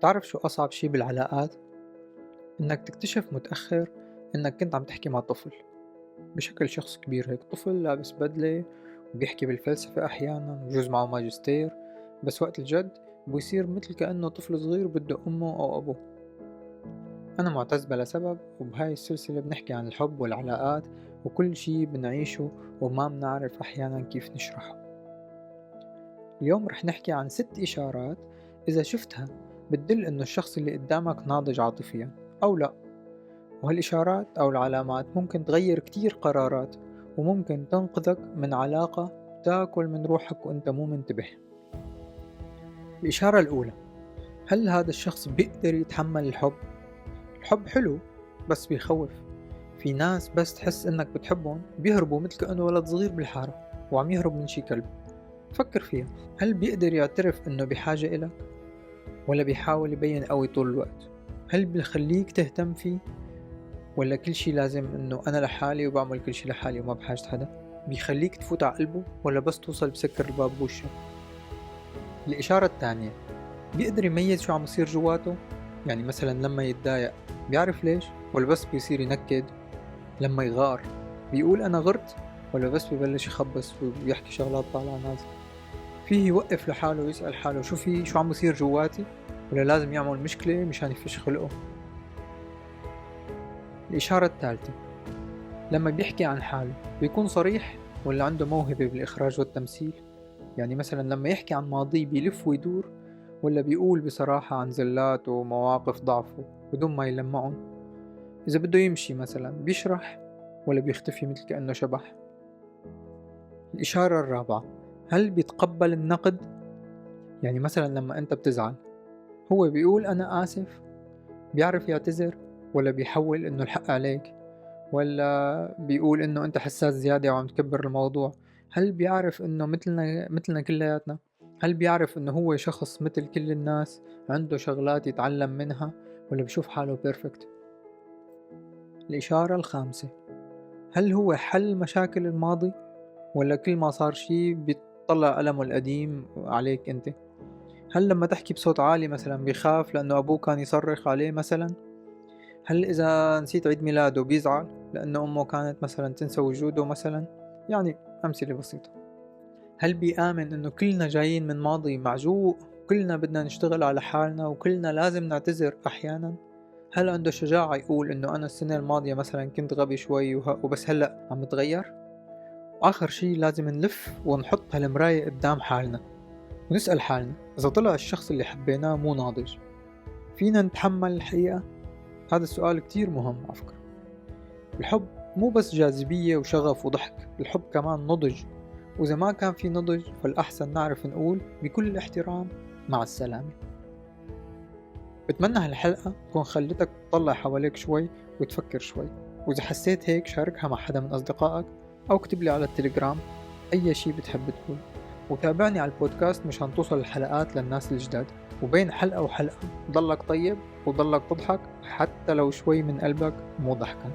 تعرف شو أصعب شي بالعلاقات؟ إنك تكتشف متأخر إنك كنت عم تحكي مع طفل، بشكل شخص كبير هيك طفل لابس بدلة وبيحكي بالفلسفة أحيانا وجوز معه ماجستير، بس وقت الجد بيصير مثل كأنه طفل صغير بده أمه أو أبوه. أنا معتز بلا سبب، وبهاي السلسلة بنحكي عن الحب والعلاقات وكل شي بنعيشه وما بنعرف أحيانا كيف نشرحه. اليوم رح نحكي عن 6 إشارات إذا شفتها بتدل إنه الشخص اللي قدامك ناضج عاطفيا أو لا، وهالإشارات أو العلامات ممكن تغير كتير قرارات وممكن تنقذك من علاقة تاكل من روحك وإنت مو منتبه. الإشارة الأولى، هل هذا الشخص بيقدر يتحمل الحب؟ الحب حلو بس بيخوف. في ناس بس تحس إنك بتحبهم بيهربوا مثل كأنه ولد صغير بالحارة وعم يهرب من شي كلب. فكر فيها، هل بيقدر يعترف إنه بحاجة إلك؟ ولا بيحاول يبين قوي طول الوقت؟ هل بيخليك تهتم فيه؟ ولا كل شي لازم إنه أنا لحالي وبعمل كل شي لحالي وما بحاجة حدا؟ بيخليك تفوت على قلبه ولا بس توصل بسكر الباب بوشك؟ الإشارة الثانية، بيقدر يميز شو عم يصير جواته؟ يعني مثلا لما يتضايق بيعرف ليش ولا بس بيصير ينكد؟ لما يغار بيقول أنا غرت ولا بس ببلش يخبص ويحكي شغلات طالعة نازلة؟ فيه يوقف لحاله ويسأل حاله شو عم يصير جواتي، ولا لازم يعمل مشكلة مشان يفش خلقه؟ الإشارة الثالثة، لما بيحكي عن حاله بيكون صريح ولا عنده موهبة بالإخراج والتمثيل؟ يعني مثلا لما يحكي عن ماضيه بيلف ويدور ولا بيقول بصراحة عن زلاته ومواقف ضعفه بدون ما يلمعهم؟ إذا بده يمشي مثلا بيشرح ولا بيختفي مثل كأنه شبح؟ الإشارة الرابعة، هل بيتقبل النقد؟ يعني مثلا لما أنت بتزعل هو بيقول أنا آسف، بيعرف يعتذر ولا بيحول إنه الحق عليك، ولا بيقول إنه أنت حساس زيادة وعم تكبر الموضوع؟ هل بيعرف إنه مثلنا كلياتنا؟ هل بيعرف إنه هو شخص مثل كل الناس عنده شغلات يتعلم منها، ولا بيشوف حاله بيرفكت؟ الإشارة الخامسة، هل هو حل مشاكل الماضي ولا كل ما صار شي بيطلع ألمه القديم عليك أنت؟ هل لما تحكي بصوت عالي مثلا بيخاف لأنه أبوه كان يصرخ عليه مثلا؟ هل إذا نسيت عيد ميلاده بيزعل لأنه أمه كانت مثلا تنسى وجوده مثلا؟ يعني أمثلة بسيطة. هل بيآمن إنه كلنا جايين من ماضي معجوق، كلنا بدنا نشتغل على حالنا وكلنا لازم نعتذر أحيانا؟ هل عنده شجاعة يقول إنه أنا السنة الماضية مثلا كنت غبي شوي وبس هلأ عم بتغير؟ وآخر شي لازم نلف ونحط هالمراية قدام حالنا ونسأل حالنا، إذا طلع الشخص اللي حبيناه مو ناضج فينا نتحمل الحقيقة؟ هذا السؤال كتير مهم على فكرة. الحب مو بس جاذبية وشغف وضحك، الحب كمان نضج، وإذا ما كان في نضج فالأحسن نعرف نقول بكل الاحترام مع السلامة. بتمنى هالحلقة تكون خلتك تطلع حواليك شوي وتفكر شوي، وإذا حسيت هيك شاركها مع حدا من أصدقائك أو اكتب لي على التليجرام أي شي بتحب تقول، وتابعني على البودكاست مشان توصل الحلقات للناس الجداد. وبين حلقة وحلقة ضلك طيب وضلك تضحك حتى لو شوي من قلبك مو ضحكا.